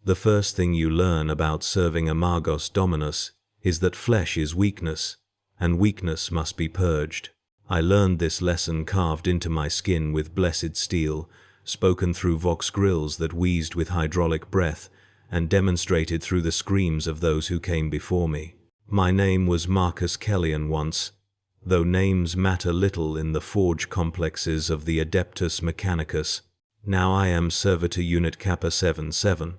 The first thing you learn about serving a Magos Dominus is that flesh is weakness, and weakness must be purged. I learned this lesson carved into my skin with blessed steel, spoken through vox grills that wheezed with hydraulic breath, and demonstrated through the screams of those who came before me. My name was Marcus Kellion once, though names matter little in the forge complexes of the Adeptus Mechanicus. Now I am Servitor Unit Kappa 77,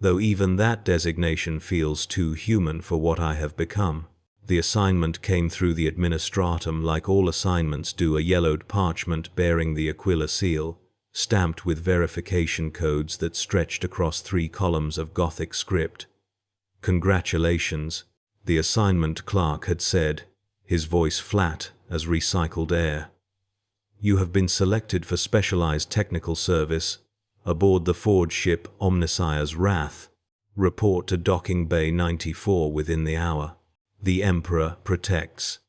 though even that designation feels too human for what I have become. The assignment came through the administratum like all assignments do, a yellowed parchment bearing the Aquila seal, stamped with verification codes that stretched across 3 columns of Gothic script. "Congratulations," the assignment clerk had said, his voice flat as recycled air. "You have been selected for specialized technical service aboard the forge ship Omnissiah's Wrath. Report to Docking Bay 94 within the hour. The Emperor protects."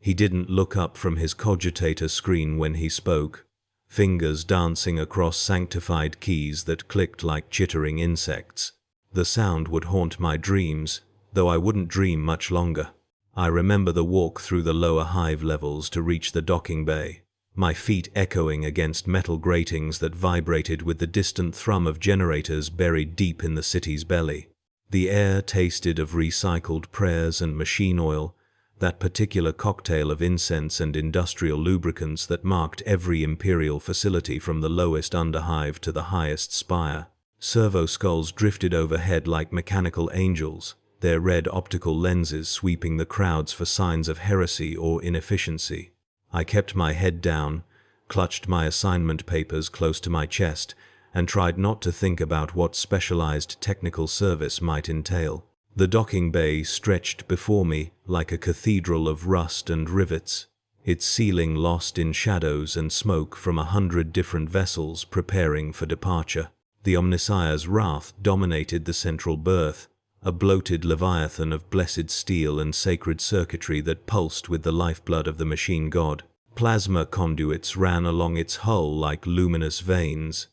He didn't look up from his cogitator screen when he spoke, fingers dancing across sanctified keys that clicked like chittering insects. The sound would haunt my dreams, though I wouldn't dream much longer. I remember the walk through the lower hive levels to reach the docking bay, my feet echoing against metal gratings that vibrated with the distant thrum of generators buried deep in the city's belly. The air tasted of recycled prayers and machine oil, that particular cocktail of incense and industrial lubricants that marked every Imperial facility from the lowest underhive to the highest spire. Servo skulls drifted overhead like mechanical angels, their red optical lenses sweeping the crowds for signs of heresy or inefficiency. I kept my head down, clutched my assignment papers close to my chest, and tried not to think about what specialized technical service might entail. The docking bay stretched before me like a cathedral of rust and rivets, its ceiling lost in shadows and smoke from 100 different vessels preparing for departure. The Omnissiah's Wrath dominated the central berth, a bloated leviathan of blessed steel and sacred circuitry that pulsed with the lifeblood of the machine god. Plasma conduits ran along its hull like luminous veins,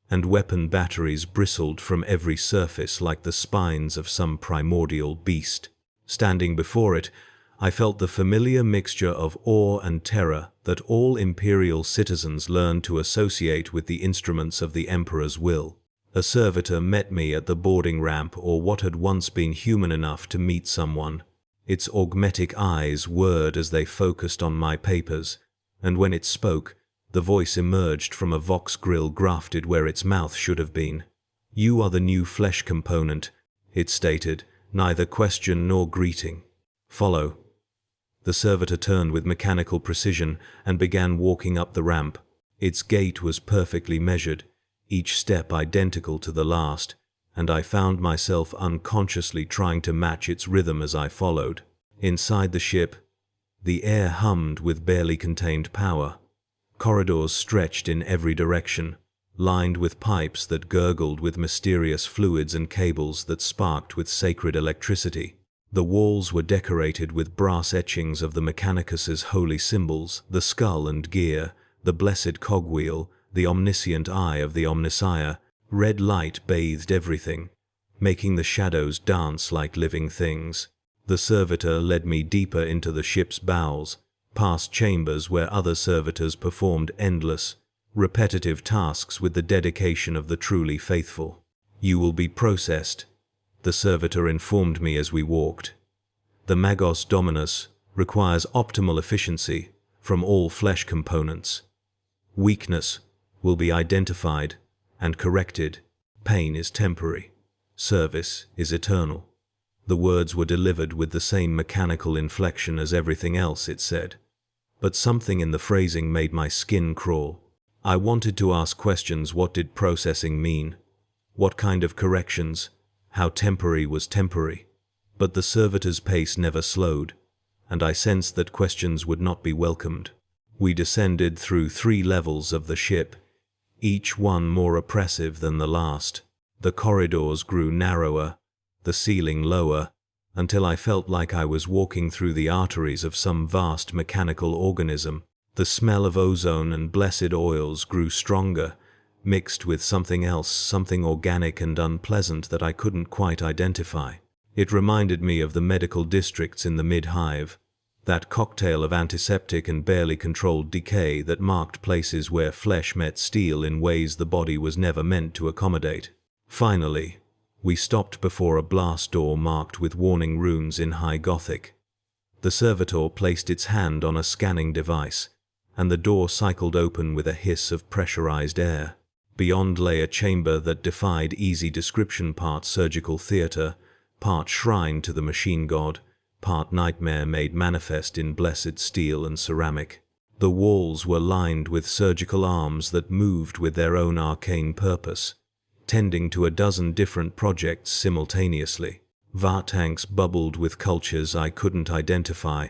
and weapon batteries bristled from every surface like the spines of some primordial beast. Standing before it, I felt the familiar mixture of awe and terror that all Imperial citizens learn to associate with the instruments of the Emperor's will. A servitor met me at the boarding ramp, or what had once been human enough to meet someone. Its augmetic eyes whirred as they focused on my papers, and when it spoke, the voice emerged from a vox grill grafted where its mouth should have been. "You are the new flesh component," it stated, neither question nor greeting. "Follow." The servitor turned with mechanical precision and began walking up the ramp. Its gait was perfectly measured, each step identical to the last, and I found myself unconsciously trying to match its rhythm as I followed. Inside the ship, the air hummed with barely contained power. Corridors stretched in every direction, lined with pipes that gurgled with mysterious fluids and cables that sparked with sacred electricity. The walls were decorated with brass etchings of the Mechanicus's holy symbols, the skull and gear, the blessed cogwheel, the omniscient eye of the Omnissiah. Red light bathed everything, making the shadows dance like living things. The servitor led me deeper into the ship's bowels, past chambers where other servitors performed endless, repetitive tasks with the dedication of the truly faithful. "You will be processed," the servitor informed me as we walked. "The Magos Dominus requires optimal efficiency from all flesh components. Weakness will be identified and corrected. Pain is temporary. Service is eternal." The words were delivered with the same mechanical inflection as everything else it said, but something in the phrasing made my skin crawl. I wanted to ask questions. What did processing mean? What kind of corrections? How temporary was temporary? But the servitor's pace never slowed, and I sensed that questions would not be welcomed. We descended through 3 levels of the ship, each one more oppressive than the last. The corridors grew narrower, the ceiling lower, until I felt like I was walking through the arteries of some vast mechanical organism. The smell of ozone and blessed oils grew stronger, mixed with something else, something organic and unpleasant that I couldn't quite identify. It reminded me of the medical districts in the mid-hive, that cocktail of antiseptic and barely controlled decay that marked places where flesh met steel in ways the body was never meant to accommodate. Finally, we stopped before a blast door marked with warning runes in High Gothic. The servitor placed its hand on a scanning device, and the door cycled open with a hiss of pressurized air. Beyond lay a chamber that defied easy description, part surgical theater, part shrine to the machine god, part nightmare made manifest in blessed steel and ceramic. The walls were lined with surgical arms that moved with their own arcane purpose, tending to a dozen different projects simultaneously. Tanks bubbled with cultures I couldn't identify,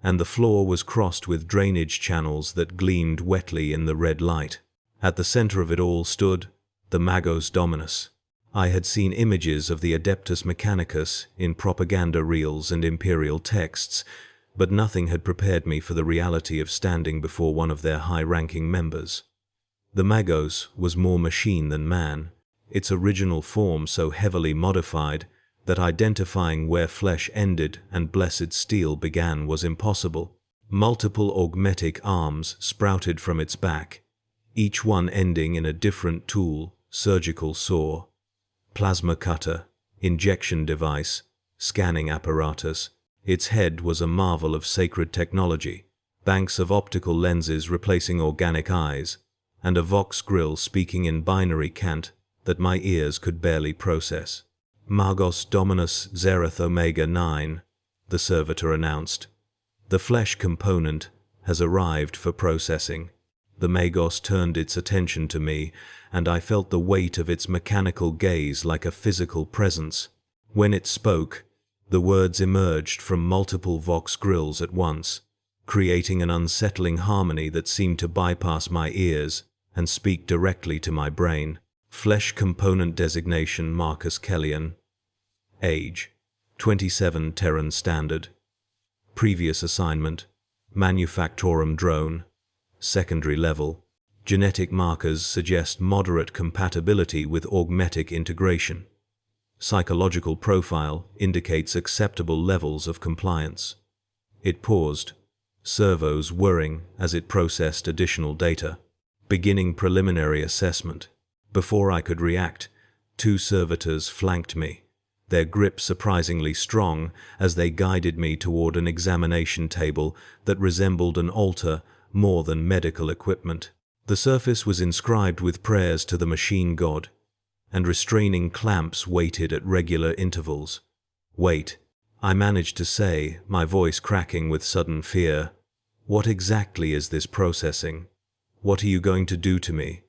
and the floor was crossed with drainage channels that gleamed wetly in the red light. At the center of it all stood the Magos Dominus. I had seen images of the Adeptus Mechanicus in propaganda reels and Imperial texts, but nothing had prepared me for the reality of standing before one of their high-ranking members. The Magos was more machine than man, its original form so heavily modified that identifying where flesh ended and blessed steel began was impossible. Multiple augmetic arms sprouted from its back, each one ending in a different tool: surgical saw, plasma cutter, injection device, scanning apparatus. Its head was a marvel of sacred technology, banks of optical lenses replacing organic eyes, and a vox grill speaking in binary cant that my ears could barely process. Magos Dominus Zereth Omega 9, the servitor announced. The flesh component has arrived for processing. The Magos turned its attention to me, and I felt the weight of its mechanical gaze like a physical presence. When it spoke, the words emerged from multiple vox grills at once, creating an unsettling harmony that seemed to bypass my ears and speak directly to my brain. Flesh component designation: Marcus Kellian. Age: 27, Terran Standard. Previous assignment: Manufactorum drone. Secondary level. Genetic markers suggest moderate compatibility with augmetic integration. Psychological profile indicates acceptable levels of compliance. It paused, servos whirring as it processed additional data. Beginning preliminary assessment. Before I could react, two servitors flanked me, their grip surprisingly strong as they guided me toward an examination table that resembled an altar more than medical equipment. The surface was inscribed with prayers to the machine god, and restraining clamps waited at regular intervals. "Wait," I managed to say, my voice cracking with sudden fear. "What exactly is this processing? What are you going to do to me?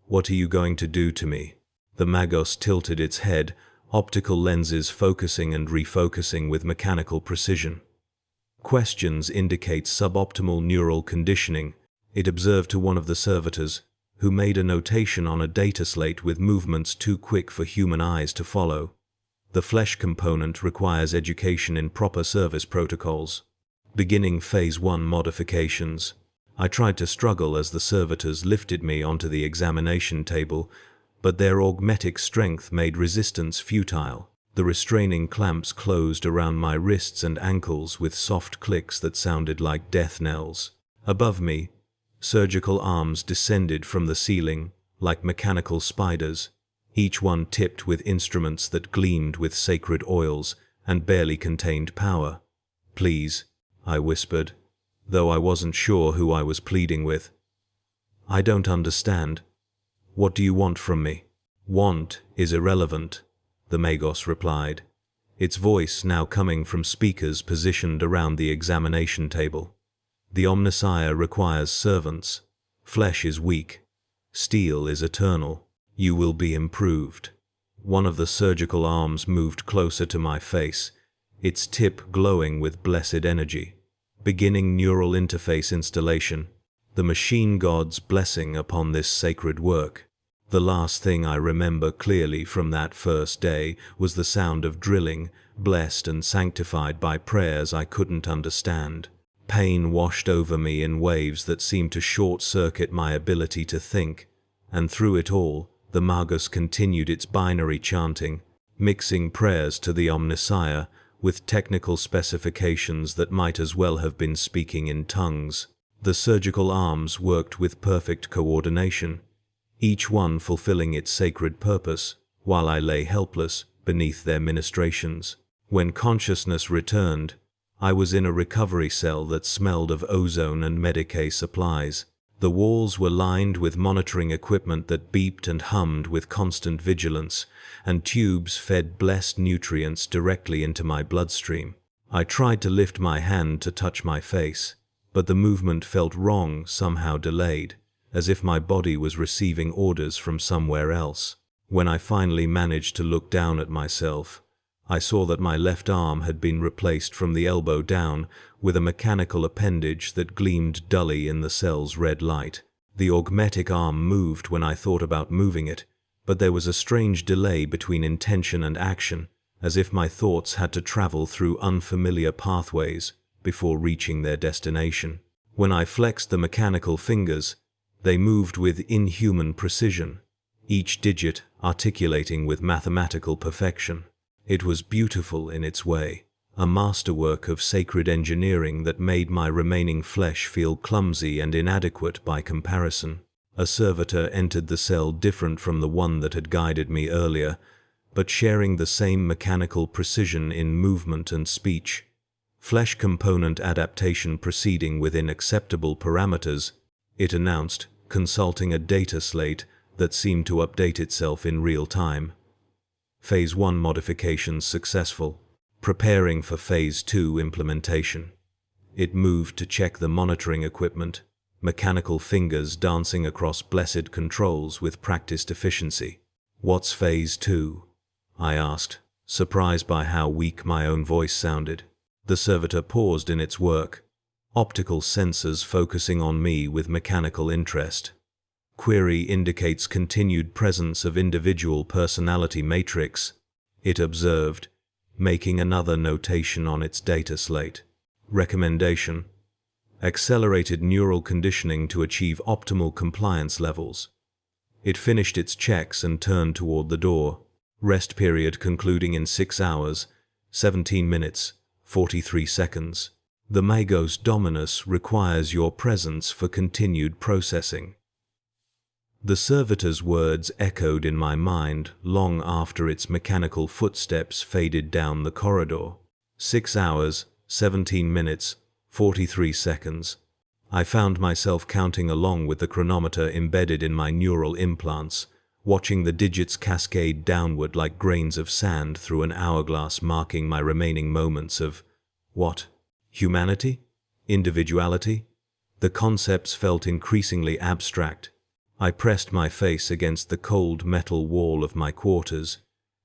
What are you going to do to me?" The Magos tilted its head, optical lenses focusing and refocusing with mechanical precision. "Questions indicate suboptimal neural conditioning," it observed to one of the servitors, who made a notation on a data slate with movements too quick for human eyes to follow. "The flesh component requires education in proper service protocols." Beginning Phase 1 modifications. I tried to struggle as the servitors lifted me onto the examination table, but their augmetic strength made resistance futile. The restraining clamps closed around my wrists and ankles with soft clicks that sounded like death knells. Above me, surgical arms descended from the ceiling like mechanical spiders, each one tipped with instruments that gleamed with sacred oils and barely contained power. "Please," I whispered, though I wasn't sure who I was pleading with. "I don't understand. What do you want from me?" "Want is irrelevant," the Magos replied, its voice now coming from speakers positioned around the examination table. "The Omnissiah requires servants. Flesh is weak. Steel is eternal. You will be improved." One of the surgical arms moved closer to my face, its tip glowing with blessed energy. Beginning neural interface installation. The machine god's blessing upon this sacred work. The last thing I remember clearly from that first day was the sound of drilling, blessed and sanctified by prayers I couldn't understand. Pain washed over me in waves that seemed to short-circuit my ability to think, And through it all, the Magos continued its binary chanting, mixing prayers to the Omnissiah with technical specifications that might as well have been speaking in tongues. The surgical arms worked with perfect coordination, each one fulfilling its sacred purpose, while I lay helpless beneath their ministrations. When consciousness returned, I was in a recovery cell that smelled of ozone and Medicae supplies. The walls were lined with monitoring equipment that beeped and hummed with constant vigilance, and tubes fed blessed nutrients directly into my bloodstream. I tried to lift my hand to touch my face, but the movement felt wrong, somehow delayed, as if my body was receiving orders from somewhere else. When I finally managed to look down at myself, I saw that my left arm had been replaced from the elbow down with a mechanical appendage that gleamed dully in the cell's red light. The augmetic arm moved when I thought about moving it, but there was a strange delay between intention and action, as if my thoughts had to travel through unfamiliar pathways before reaching their destination. When I flexed the mechanical fingers, they moved with inhuman precision, each digit articulating with mathematical perfection. It was beautiful in its way, a masterwork of sacred engineering that made my remaining flesh feel clumsy and inadequate by comparison. A servitor entered the cell different from the one that had guided me earlier, but sharing the same mechanical precision in movement and speech. Flesh component adaptation proceeding within acceptable parameters, it announced, consulting a data slate that seemed to update itself in real time. Phase 1 modifications successful. Preparing for Phase 2 implementation. It moved to check the monitoring equipment, mechanical fingers dancing across blessed controls with practiced efficiency. "What's Phase 2? I asked, surprised by how weak my own voice sounded. The servitor paused in its work, optical sensors focusing on me with mechanical interest. "Query indicates continued presence of individual personality matrix," it observed, making another notation on its data slate. "Recommendation: accelerated neural conditioning to achieve optimal compliance levels." It finished its checks and turned toward the door. "Rest period concluding in 6 hours, 17 minutes, 43 seconds. The Magos Dominus requires your presence for continued processing." The servitor's words echoed in my mind long after its mechanical footsteps faded down the corridor. 6 hours, 17 minutes, 43 seconds. I found myself counting along with the chronometer embedded in my neural implants, watching the digits cascade downward like grains of sand through an hourglass, marking my remaining moments of what? Humanity? Individuality? The concepts felt increasingly abstract. I pressed my face against the cold metal wall of my quarters,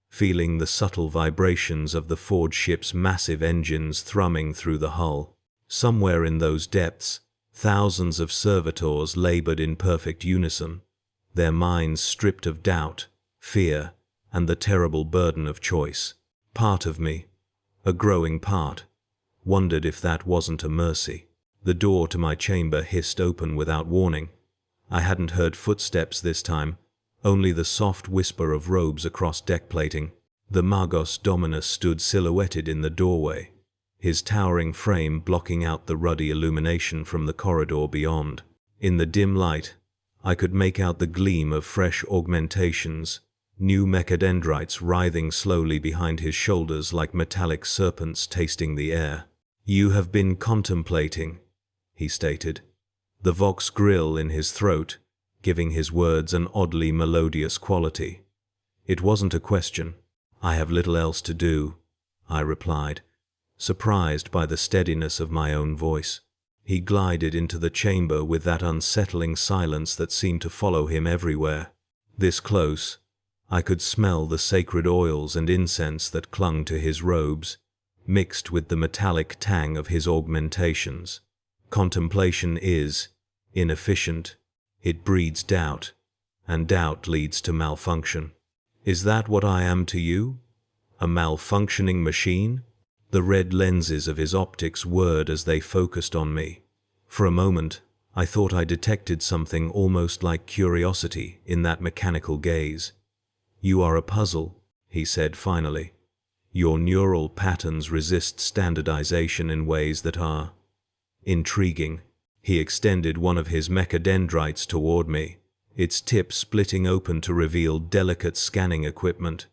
feeling the subtle vibrations of the forge ship's massive engines thrumming through the hull. Somewhere in those depths, thousands of servitors labored in perfect unison, their minds stripped of doubt, fear, and the terrible burden of choice. Part of me, a growing part, wondered if that wasn't a mercy. The door to my chamber hissed open without warning. I hadn't heard footsteps this time, only the soft whisper of robes across deck plating. The Magos Dominus stood silhouetted in the doorway, his towering frame blocking out the ruddy illumination from the corridor beyond. In the dim light, I could make out the gleam of fresh augmentations, new mechadendrites writhing slowly behind his shoulders like metallic serpents tasting the air. "You have been contemplating," he stated, the vox grill in his throat, giving his words an oddly melodious quality. It wasn't a question. "I have little else to do," I replied, surprised by the steadiness of my own voice. He glided into the chamber with that unsettling silence that seemed to follow him everywhere. This close, I could smell the sacred oils and incense that clung to his robes, mixed with the metallic tang of his augmentations. Contemplation is inefficient. It breeds doubt, and doubt leads to malfunction. "Is that what I am to you? A malfunctioning machine?" The red lenses of his optics whirred as they focused on me. For a moment, I thought I detected something almost like curiosity in that mechanical gaze. "You are a puzzle," he said finally. "Your neural patterns resist standardization in ways that are intriguing." He extended one of his mechadendrites toward me, its tip splitting open to reveal delicate scanning equipment.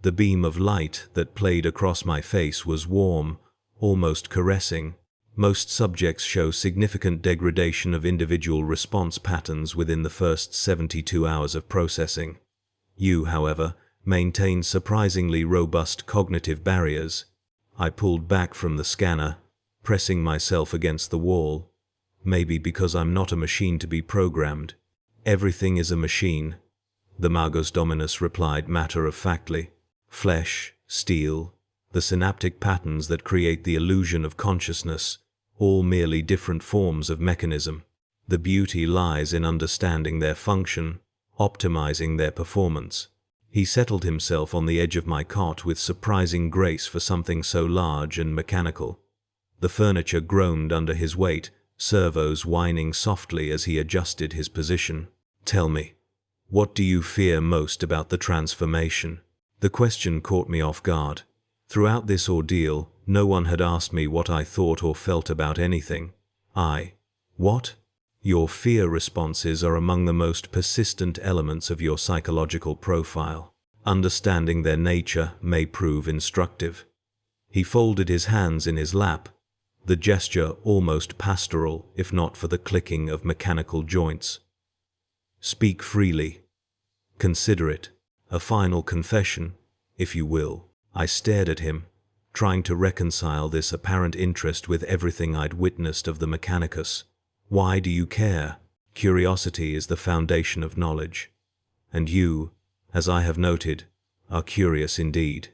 The beam of light that played across my face was warm, almost caressing. Most subjects show significant degradation of individual response patterns within the first 72 hours of processing. You, however, maintain surprisingly robust cognitive barriers. I pulled back from the scanner, pressing myself against the wall. Maybe because I'm not a machine to be programmed. "Everything is a machine," the Magos Dominus replied matter-of-factly. "Flesh, steel, the synaptic patterns that create the illusion of consciousness, all merely different forms of mechanism. The beauty lies in understanding their function, optimizing their performance." He settled himself on the edge of my cot with surprising grace for something so large and mechanical. The furniture groaned under his weight, servos whining softly as he adjusted his position. "Tell me, what do you fear most about the transformation?" The question caught me off guard. Throughout this ordeal, no one had asked me what I thought or felt about anything. What? Your fear responses are among the most persistent elements of your psychological profile. Understanding their nature may prove instructive. He folded his hands in his lap, the gesture almost pastoral if not for the clicking of mechanical joints. "Speak freely. Consider it a final confession, if you will." I stared at him, trying to reconcile this apparent interest with everything I'd witnessed of the Mechanicus. "Why do you care? Curiosity is the foundation of knowledge. And you, as I have noted, are curious indeed."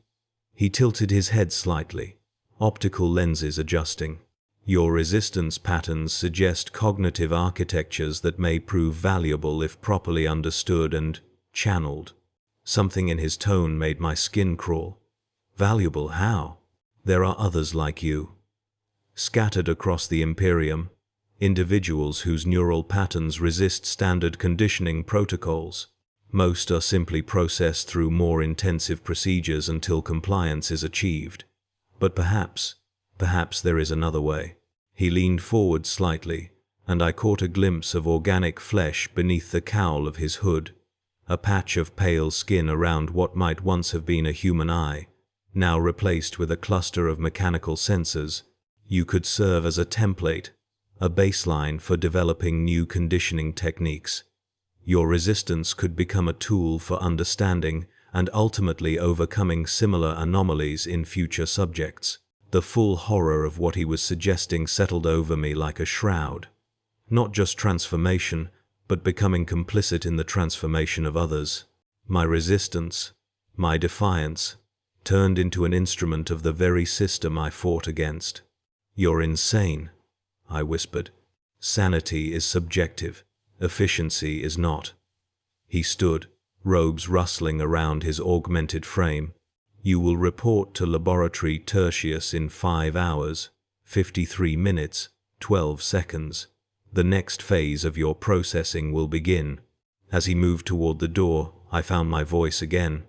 He tilted his head slightly, optical lenses adjusting. "Your resistance patterns suggest cognitive architectures that may prove valuable if properly understood and channeled." Something in his tone made my skin crawl. "Valuable how?" "There are others like you, scattered across the Imperium, individuals whose neural patterns resist standard conditioning protocols. Most are simply processed through more intensive procedures until compliance is achieved. But perhaps there is another way." He leaned forward slightly, and I caught a glimpse of organic flesh beneath the cowl of his hood, a patch of pale skin around what might once have been a human eye, now replaced with a cluster of mechanical sensors. "You could serve as a template, a baseline for developing new conditioning techniques. Your resistance could become a tool for understanding and ultimately overcoming similar anomalies in future subjects." The full horror of what he was suggesting settled over me like a shroud. Not just transformation, but becoming complicit in the transformation of others. My resistance, my defiance, turned into an instrument of the very system I fought against. "You're insane," I whispered. "Sanity is subjective. Efficiency is not." He stood, robes rustling around his augmented frame. "You will report to Laboratory Tertius in 5 hours, 53 minutes, 12 seconds. The next phase of your processing will begin." As he moved toward the door, I found my voice again.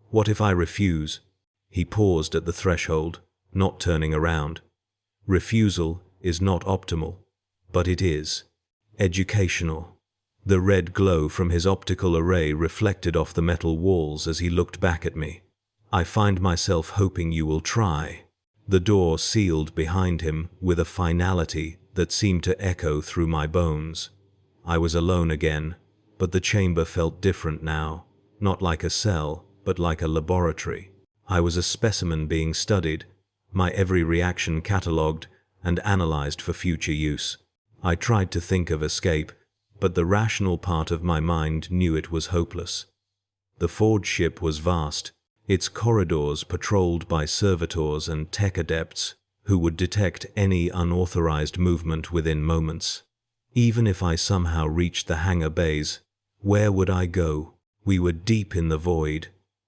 "What if I refuse?" He paused at the threshold, not turning around. "Refusal is not optimal, but it is educational." The red glow from his optical array reflected off the metal walls as he looked back at me. "I find myself hoping you will try." The door sealed behind him with a finality that seemed to echo through my bones. I was alone again, but the chamber felt different now, not like a cell, but like a laboratory. I was a specimen being studied, my every reaction catalogued and analyzed for future use. I tried to think of escape, but the rational part of my mind knew it was hopeless. The forge ship was vast, its corridors patrolled by servitors and tech adepts who would detect any unauthorized movement within moments. Even if I somehow reached the hangar bays, where would I go? We were deep in the void,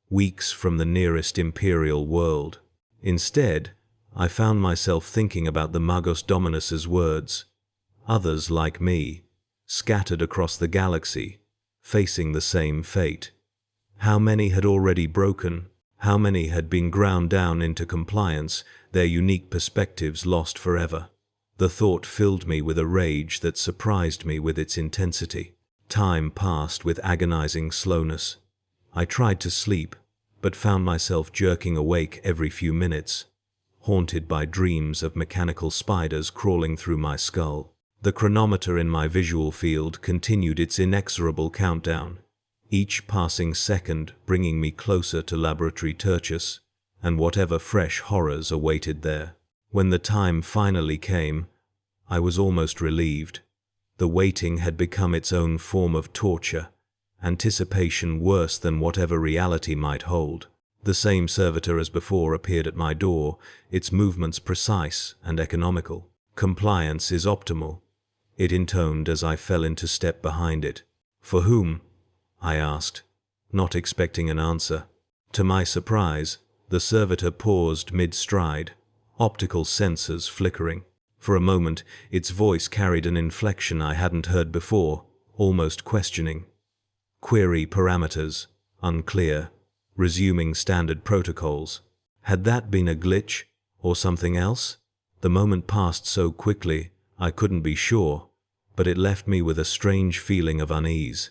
weeks from the nearest Imperial world. Instead, I found myself thinking about the Magos Dominus's words. Others, like me, scattered across the galaxy, facing the same fate. How many had already broken? How many had been ground down into compliance, their unique perspectives lost forever? The thought filled me with a rage that surprised me with its intensity. Time passed with agonizing slowness. I tried to sleep, but found myself jerking awake every few minutes, haunted by dreams of mechanical spiders crawling through my skull. The chronometer in my visual field continued its inexorable countdown, each passing second bringing me closer to Laboratory Tertius and whatever fresh horrors awaited there. When the time finally came, I was almost relieved. The waiting had become its own form of torture, anticipation worse than whatever reality might hold. The same servitor as before appeared at my door, its movements precise and economical. "Compliance is optimal," it intoned as I fell into step behind it. "For whom?" I asked, not expecting an answer. To my surprise, the servitor paused mid-stride, optical sensors flickering. For a moment, its voice carried an inflection I hadn't heard before, almost questioning. "Query parameters, unclear, resuming standard protocols." Had that been a glitch, or something else? The moment passed so quickly, I couldn't be sure, but it left me with a strange feeling of unease.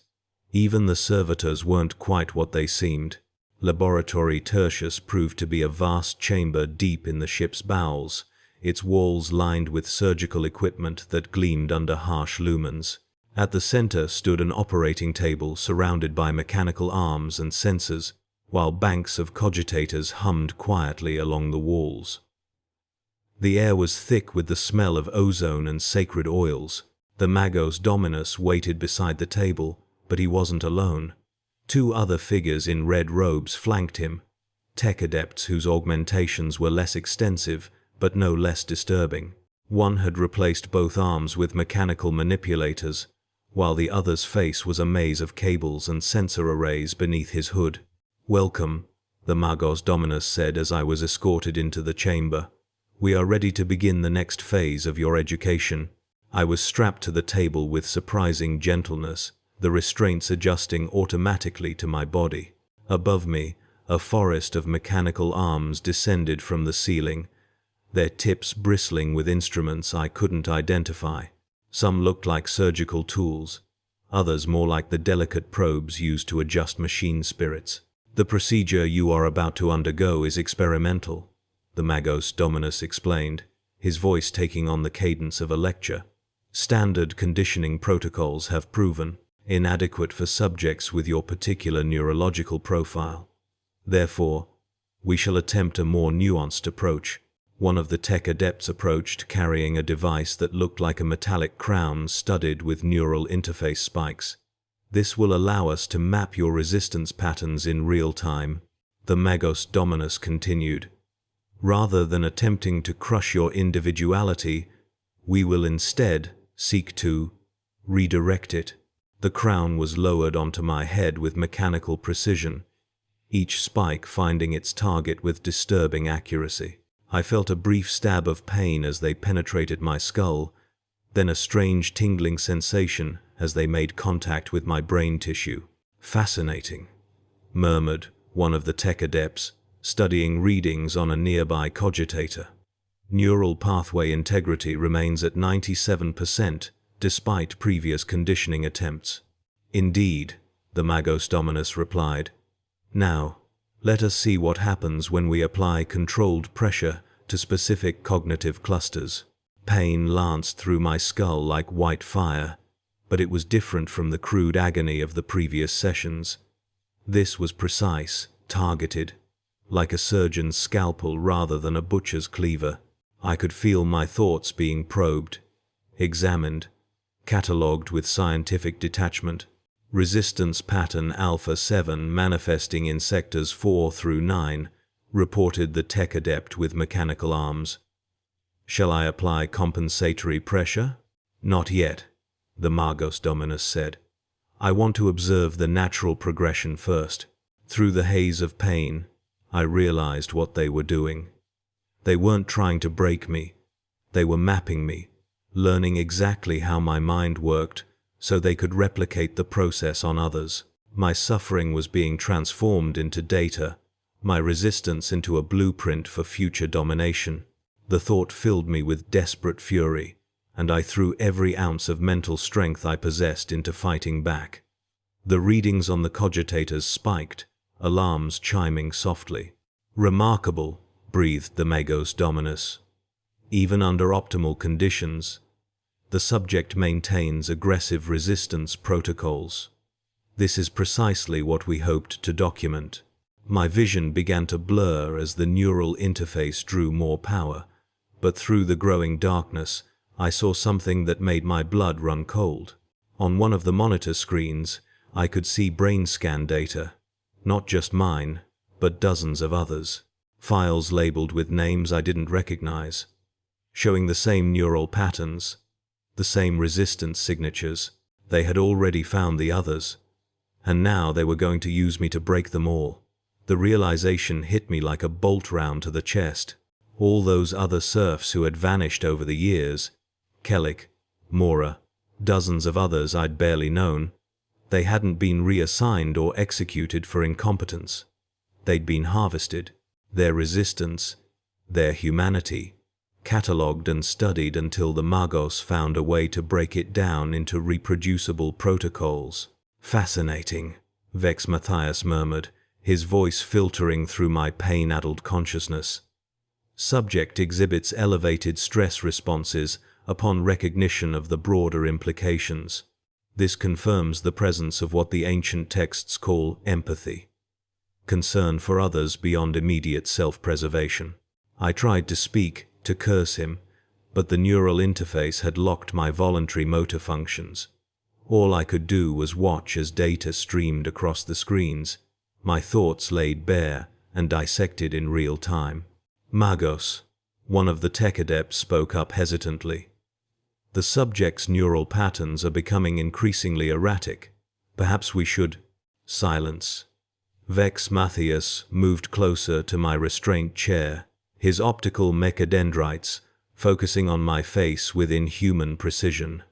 Even the servitors weren't quite what they seemed. Laboratory Tertius proved to be a vast chamber deep in the ship's bowels, its walls lined with surgical equipment that gleamed under harsh lumens. At the center stood an operating table surrounded by mechanical arms and sensors, while banks of cogitators hummed quietly along the walls. The air was thick with the smell of ozone and sacred oils. The Magos Dominus waited beside the table, but he wasn't alone. Two other figures in red robes flanked him, tech adepts whose augmentations were less extensive, but no less disturbing. One had replaced both arms with mechanical manipulators, while the other's face was a maze of cables and sensor arrays beneath his hood. "Welcome," the Magos Dominus said as I was escorted into the chamber. "We are ready to begin the next phase of your education." I was strapped to the table with surprising gentleness, the restraints adjusting automatically to my body. Above me, a forest of mechanical arms descended from the ceiling, their tips bristling with instruments I couldn't identify. Some looked like surgical tools, others more like the delicate probes used to adjust machine spirits. "The procedure you are about to undergo is experimental," the Magos Dominus explained, his voice taking on the cadence of a lecture. "Standard conditioning protocols have proven inadequate for subjects with your particular neurological profile. Therefore, we shall attempt a more nuanced approach." One of the tech adepts approached, carrying a device that looked like a metallic crown studded with neural interface spikes. "This will allow us to map your resistance patterns in real time," the Magos Dominus continued. "Rather than attempting to crush your individuality, we will instead seek to redirect it." The crown was lowered onto my head with mechanical precision, each spike finding its target with disturbing accuracy. I felt a brief stab of pain as they penetrated my skull, then a strange tingling sensation as they made contact with my brain tissue. "Fascinating," murmured one of the tech adepts, studying readings on a nearby cogitator. "Neural pathway integrity remains at 97%, despite previous conditioning attempts." "Indeed," the Magos Dominus replied. "Now, let us see what happens when we apply controlled pressure to specific cognitive clusters." Pain lanced through my skull like white fire, but it was different from the crude agony of the previous sessions. This was precise, targeted, like a surgeon's scalpel rather than a butcher's cleaver. I could feel my thoughts being probed, examined, catalogued with scientific detachment. "Resistance pattern Alpha 7 manifesting in sectors 4 through 9, reported the tech adept with mechanical arms. "Shall I apply compensatory pressure?" "Not yet," the Magos Dominus said. "I want to observe the natural progression first." Through the haze of pain, I realized what they were doing. They weren't trying to break me. They were mapping me, learning exactly how my mind worked so they could replicate the process on others. My suffering was being transformed into data, my resistance into a blueprint for future domination. The thought filled me with desperate fury, and I threw every ounce of mental strength I possessed into fighting back. The readings on the cogitators spiked, alarms chiming softly. "Remarkable," breathed the Magos Dominus. "Even under optimal conditions, the subject maintains aggressive resistance protocols. This is precisely what we hoped to document." My vision began to blur as the neural interface drew more power, but through the growing darkness, I saw something that made my blood run cold. On one of the monitor screens, I could see brain scan data, not just mine, but dozens of others. Files labeled with names I didn't recognize, showing the same neural patterns, the same resistance signatures. They had already found the others, and now they were going to use me to break them all. The realization hit me like a bolt round to the chest. All those other serfs who had vanished over the years, Kellic, Mora, dozens of others I'd barely known, they hadn't been reassigned or executed for incompetence. They'd been harvested, their resistance, their humanity, catalogued and studied until the Magos found a way to break it down into reproducible protocols. "Fascinating," Vex Matthias murmured, his voice filtering through my pain-addled consciousness. "Subject exhibits elevated stress responses upon recognition of the broader implications. This confirms the presence of what the ancient texts call empathy, concern for others beyond immediate self-preservation." I tried to speak, to curse him, but the neural interface had locked my voluntary motor functions. All I could do was watch as data streamed across the screens, my thoughts laid bare and dissected in real time. "Magos," one of the tech adepts spoke up hesitantly. "The subject's neural patterns are becoming increasingly erratic. Perhaps we should—" Silence. Vex Matthias moved closer to my restraint chair, his optical mechadendrites focusing on my face with inhuman precision.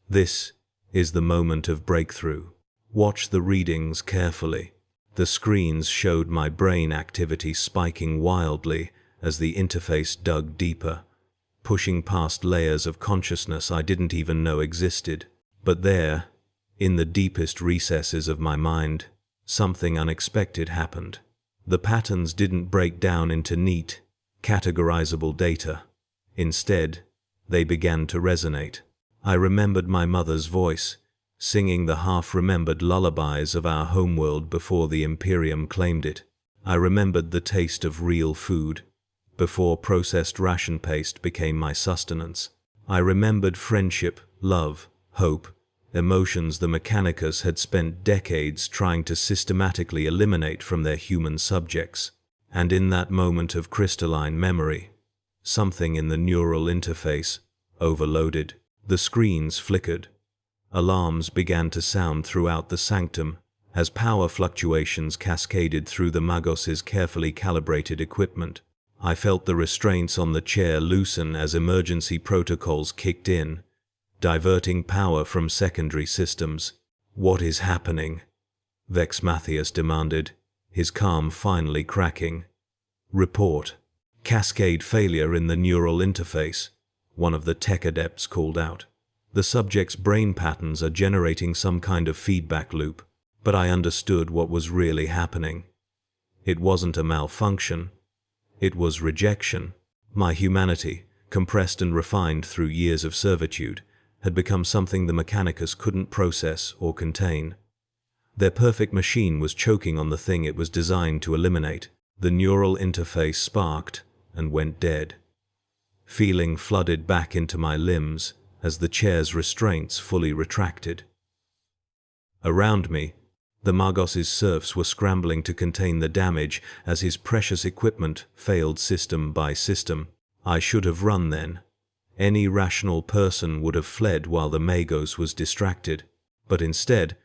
"This is the moment of breakthrough. Watch the readings carefully." The screens showed my brain activity spiking wildly as the interface dug deeper, pushing past layers of consciousness I didn't even know existed. But there, in the deepest recesses of my mind, something unexpected happened. The patterns didn't break down into neat, categorizable data. Instead, they began to resonate. I remembered my mother's voice, singing the half-remembered lullabies of our homeworld before the Imperium claimed it. I remembered the taste of real food, before processed ration paste became my sustenance. I remembered friendship, love, hope, emotions the Mechanicus had spent decades trying to systematically eliminate from their human subjects. And in that moment of crystalline memory, something in the neural interface overloaded. The screens flickered. Alarms began to sound throughout the sanctum as power fluctuations cascaded through the Magos' carefully calibrated equipment. I felt the restraints on the chair loosen as emergency protocols kicked in, diverting power from secondary systems. "What is happening?" Vex Matthias demanded, his calm finally cracking. "Report." "Cascade failure in the neural interface," one of the tech adepts called out. "The subject's brain patterns are generating some kind of feedback loop." But I understood what was really happening. It wasn't a malfunction. It was rejection. My humanity, compressed and refined through years of servitude, had become something the Mechanicus couldn't process or contain. Their perfect machine was choking on the thing it was designed to eliminate. The neural interface sparked and went dead. Feeling flooded back into my limbs as the chair's restraints fully retracted. Around me, the Magos' serfs were scrambling to contain the damage as his precious equipment failed system by system. I should have run then. Any rational person would have fled while the Magos was distracted. But instead,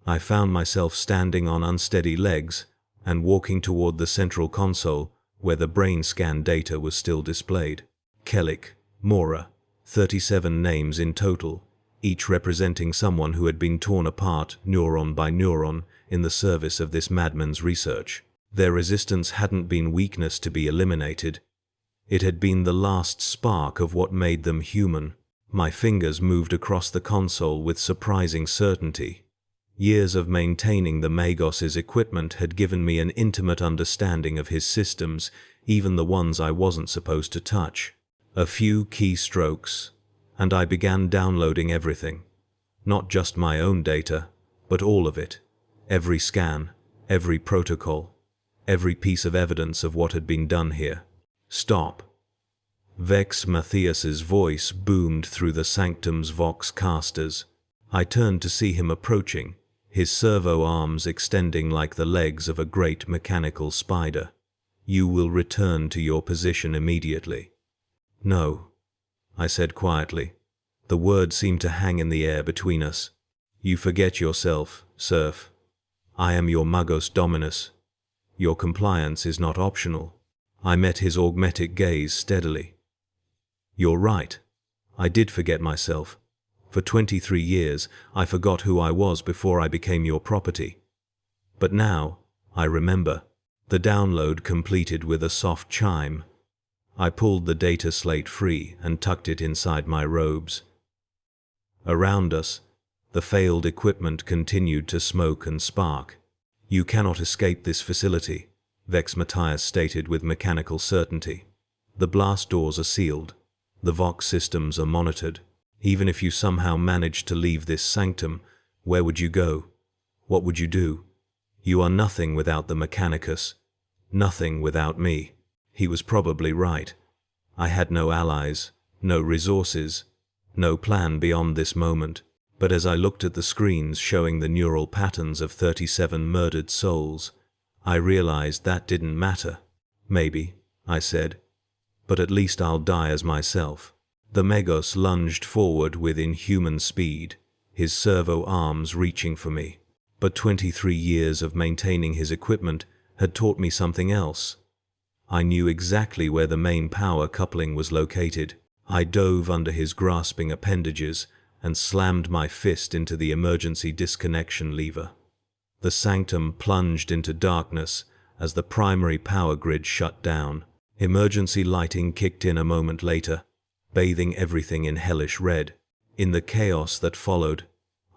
I found myself standing on unsteady legs and walking toward the central console where the brain scan data was still displayed. Kellic, Mora, 37 names in total, each representing someone who had been torn apart neuron by neuron in the service of this madman's research. Their resistance hadn't been weakness to be eliminated. It had been the last spark of what made them human. My fingers moved across the console with surprising certainty. Years of maintaining the Magos' equipment had given me an intimate understanding of his systems, even the ones I wasn't supposed to touch. A few keystrokes, and I began downloading everything. Not just my own data, but all of it. Every scan, every protocol, every piece of evidence of what had been done here. Stop. Vex Matthias's voice boomed through the sanctum's vox casters. I turned to see him approaching, his servo arms extending like the legs of a great mechanical spider. You will return to your position immediately. No, I said quietly. The word seemed to hang in the air between us. You forget yourself, serf. I am your Magos Dominus. Your compliance is not optional. I met his augmetic gaze steadily. You're right. I did forget myself. For 23 years, I forgot who I was before I became your property. But now, I remember. The download completed with a soft chime. I pulled the data slate free and tucked it inside my robes. Around us, the failed equipment continued to smoke and spark. You cannot escape this facility, Vex Matthias stated with mechanical certainty. The blast doors are sealed. The Vox systems are monitored. Even if you somehow managed to leave this sanctum, where would you go? What would you do? You are nothing without the Mechanicus. Nothing without me. He was probably right. I had no allies, no resources, no plan beyond this moment. But as I looked at the screens showing the neural patterns of 37 murdered souls, I realized that didn't matter. Maybe, I said, but at least I'll die as myself. The Magos lunged forward with inhuman speed, his servo arms reaching for me. But 23 years of maintaining his equipment had taught me something else. I knew exactly where the main power coupling was located. I dove under his grasping appendages and slammed my fist into the emergency disconnection lever. The sanctum plunged into darkness as the primary power grid shut down. Emergency lighting kicked in a moment later, bathing everything in hellish red. In the chaos that followed,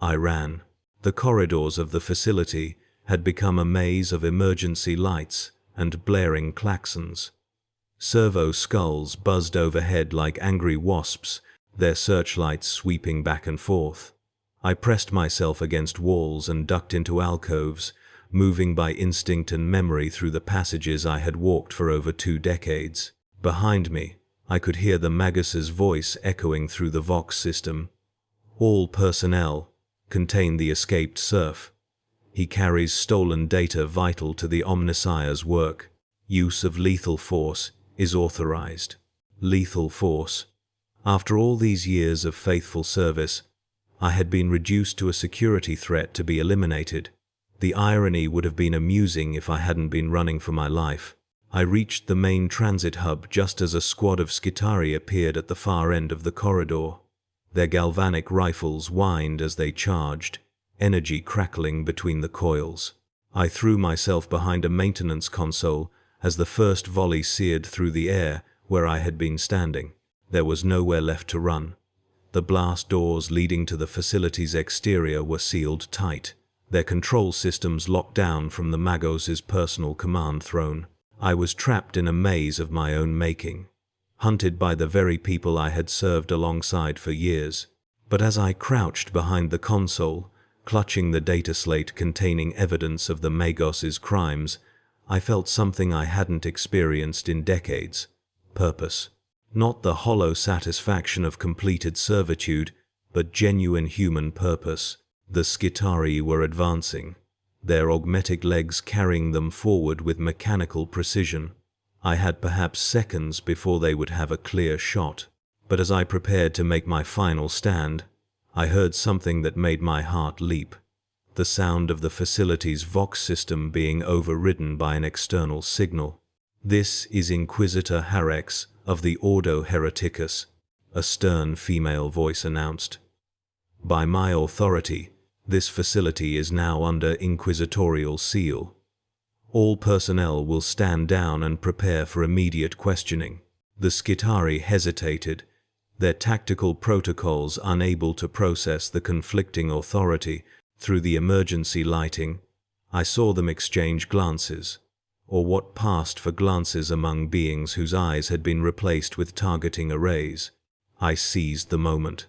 I ran. The corridors of the facility had become a maze of emergency lights and blaring klaxons. Servo skulls buzzed overhead like angry wasps, their searchlights sweeping back and forth. I pressed myself against walls and ducked into alcoves, moving by instinct and memory through the passages I had walked for over 2 decades. Behind me, I could hear the Magos' voice echoing through the Vox system. All personnel contain the escaped serf. He carries stolen data vital to the Omnissiah's work. Use of lethal force is authorized. Lethal force. After all these years of faithful service, I had been reduced to a security threat to be eliminated. The irony would have been amusing if I hadn't been running for my life. I reached the main transit hub just as a squad of Skitari appeared at the far end of the corridor. Their galvanic rifles whined as they charged, energy crackling between the coils. I threw myself behind a maintenance console as the first volley seared through the air where I had been standing. There was nowhere left to run. The blast doors leading to the facility's exterior were sealed tight, their control systems locked down from the Magos' personal command throne. I was trapped in a maze of my own making, hunted by the very people I had served alongside for years. But as I crouched behind the console, clutching the data slate containing evidence of the Magos' crimes, I felt something I hadn't experienced in decades: purpose. Not the hollow satisfaction of completed servitude, but genuine human purpose. The Skitari were advancing, their augmetic legs carrying them forward with mechanical precision. I had perhaps seconds before they would have a clear shot. But as I prepared to make my final stand, I heard something that made my heart leap. The sound of the facility's Vox system being overridden by an external signal. This is Inquisitor Harex of the Ordo Hereticus. a stern female voice announced. By my authority, this facility is now under Inquisitorial seal. All personnel will stand down and prepare for immediate questioning. The Skitari hesitated, their tactical protocols unable to process the conflicting authority. Through the emergency lighting, I saw them exchange glances, or what passed for glances among beings whose eyes had been replaced with targeting arrays. I seized the moment.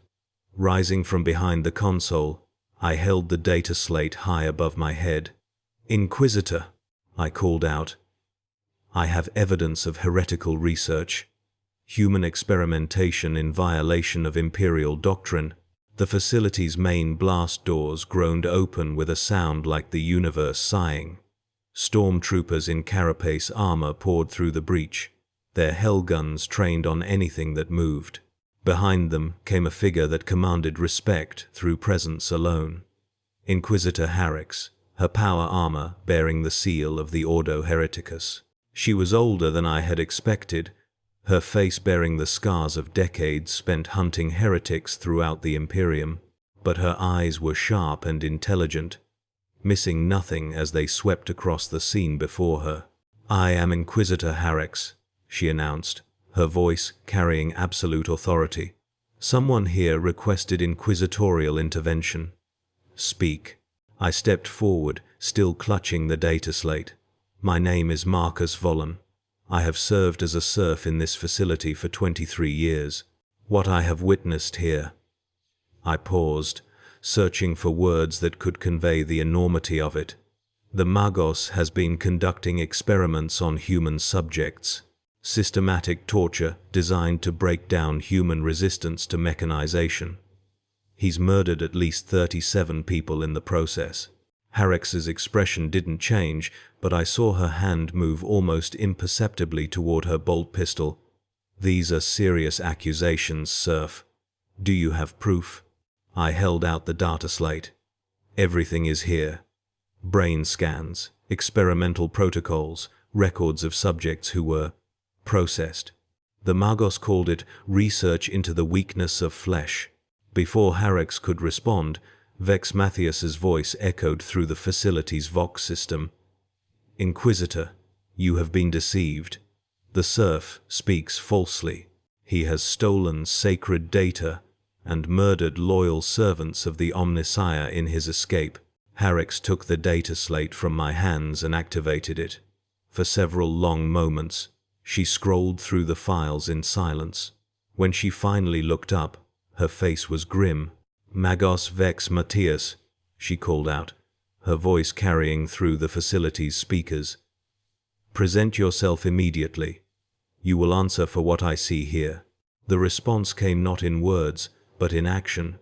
Rising from behind the console, I held the data slate high above my head. "Inquisitor," I called out. "I have evidence of heretical research, human experimentation in violation of Imperial doctrine." The facility's main blast doors groaned open with a sound like the universe sighing. Stormtroopers in carapace armor poured through the breach, their hellguns trained on anything that moved. Behind them came a figure that commanded respect through presence alone. Inquisitor Harrix, her power armor bearing the seal of the Ordo Hereticus. She was older than I had expected, her face bearing the scars of decades spent hunting heretics throughout the Imperium, but her eyes were sharp and intelligent, missing nothing as they swept across the scene before her. "I am Inquisitor Harrix," she announced, her voice carrying absolute authority. "Someone here requested Inquisitorial intervention." "Speak." I stepped forward, still clutching the data slate. "My name is Marcus Vollen. I have served as a serf in this facility for 23 years. What I have witnessed here—" I paused, searching for words that could convey the enormity of it. "The Magos has been conducting experiments on human subjects. Systematic torture designed to break down human resistance to mechanization. He's murdered at least 37 people in the process." Harrix's expression didn't change, but I saw her hand move almost imperceptibly toward her bolt pistol. "These are serious accusations, serf. Do you have proof?" I held out the data slate. "Everything is here. Brain scans, experimental protocols, records of subjects who were processed. The Magos called it research into the weakness of flesh." Before Harrix could respond, Vex Matthias's voice echoed through the facility's Vox system. "Inquisitor, you have been deceived. The serf speaks falsely. He has stolen sacred data and murdered loyal servants of the Omnissiah in his escape." Harrix took the data slate from my hands and activated it. For several long moments, she scrolled through the files in silence. When she finally looked up, her face was grim. "Magos Vex Matthias," she called out, her voice carrying through the facility's speakers. "Present yourself immediately. You will answer for what I see here." The response came not in words, but in action.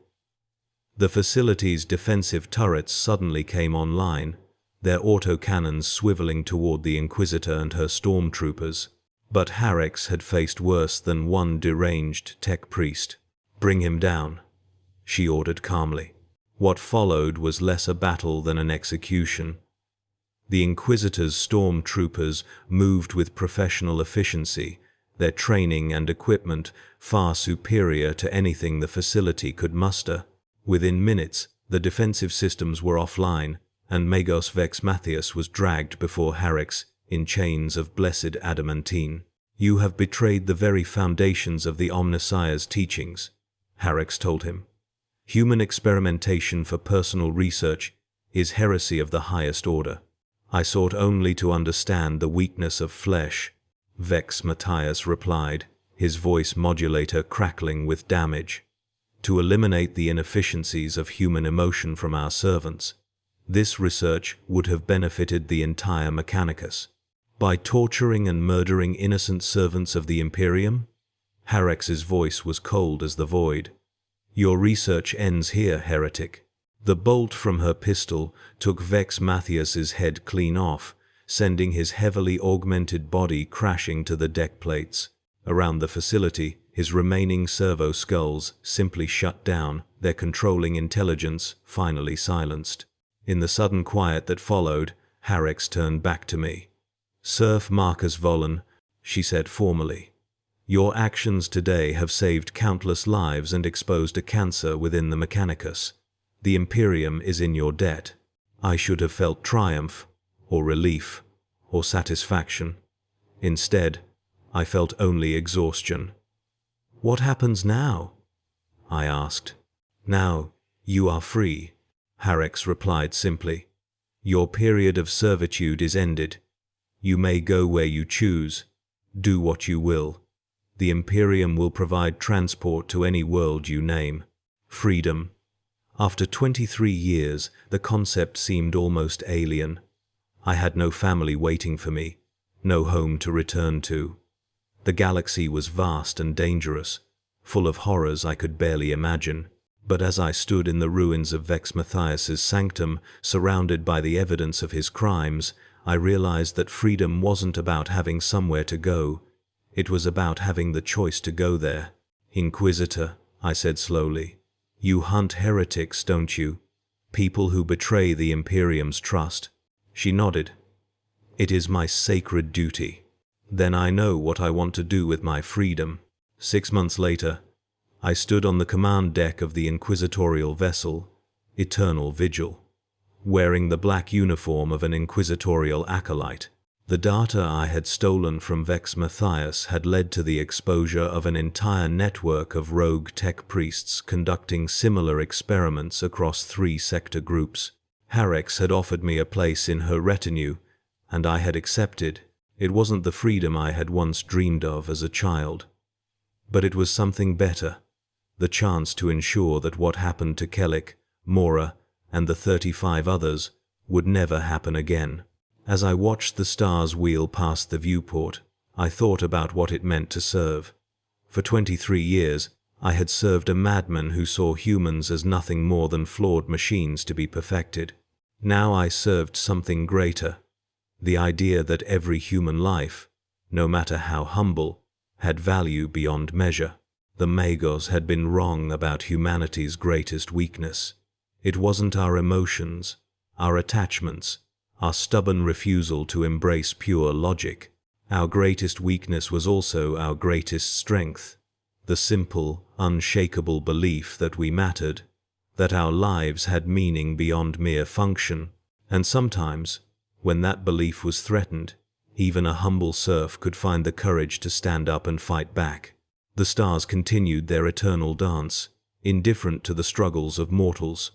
The facility's defensive turrets suddenly came online, their autocannons swiveling toward the Inquisitor and her stormtroopers. But Harrix had faced worse than one deranged tech priest. "Bring him down," she ordered calmly. What followed was less a battle than an execution. The Inquisitor's stormtroopers moved with professional efficiency, their training and equipment far superior to anything the facility could muster. Within minutes, the defensive systems were offline, and Magos Vex Matthias was dragged before Harrix in chains of blessed adamantine. "You have betrayed the very foundations of the Omnissiah's teachings," Harrix told him. "Human experimentation for personal research is heresy of the highest order. I sought only to understand the weakness of flesh," Vex Matthias replied, his voice modulator crackling with damage. "To eliminate the inefficiencies of human emotion from our servants. This research would have benefited the entire Mechanicus. By torturing and murdering innocent servants of the Imperium?" Harrix's voice was cold as the void. "Your research ends here, heretic." The bolt from her pistol took Vex Matthias's head clean off, sending his heavily augmented body crashing to the deck plates. Around the facility, his remaining servo skulls simply shut down, their controlling intelligence finally silenced. In the sudden quiet that followed, Harrix turned back to me. "Serf Marcus Vollen," she said formally. Your actions today have saved countless lives and exposed a cancer within the Mechanicus. The Imperium is in your debt. I should have felt triumph, or relief, or satisfaction. Instead, I felt only exhaustion. What happens now? I asked. Now, you are free, Harex replied simply. Your period of servitude is ended. You may go where you choose, do what you will. The Imperium will provide transport to any world you name. Freedom. After 23 years, the concept seemed almost alien. I had no family waiting for me, no home to return to. The galaxy was vast and dangerous, full of horrors I could barely imagine. But as I stood in the ruins of Vex Matthias's sanctum, surrounded by the evidence of his crimes, I realized that freedom wasn't about having somewhere to go. It was about having the choice to go there. Inquisitor, I said slowly, you hunt heretics, don't you? People who betray the Imperium's trust. She nodded. It is my sacred duty. Then I know what I want to do with my freedom. 6 months later, I stood on the command deck of the Inquisitorial vessel, Eternal Vigil, wearing the black uniform of an Inquisitorial acolyte. The data I had stolen from Vex Matthias had led to the exposure of an entire network of rogue tech priests conducting similar experiments across 3 sector groups. Harex had offered me a place in her retinue, and I had accepted. It wasn't the freedom I had once dreamed of as a child. But it was something better. The chance to ensure that what happened to Kellic, Mora, and the 35 others would never happen again. As I watched the stars wheel past the viewport, I thought about what it meant to serve. For 23 years, I had served a madman who saw humans as nothing more than flawed machines to be perfected. Now I served something greater. The idea that every human life, no matter how humble, had value beyond measure. The Magos had been wrong about humanity's greatest weakness. It wasn't our emotions, our attachments, our stubborn refusal to embrace pure logic. Our greatest weakness was also our greatest strength, the simple, unshakable belief that we mattered, that our lives had meaning beyond mere function. And sometimes, when that belief was threatened, even a humble serf could find the courage to stand up and fight back. The stars continued their eternal dance, indifferent to the struggles of mortals.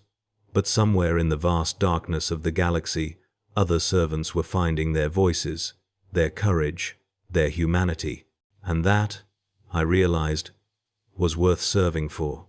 But somewhere in the vast darkness of the galaxy, other servants were finding their voices, their courage, their humanity. And that, I realized, was worth serving for.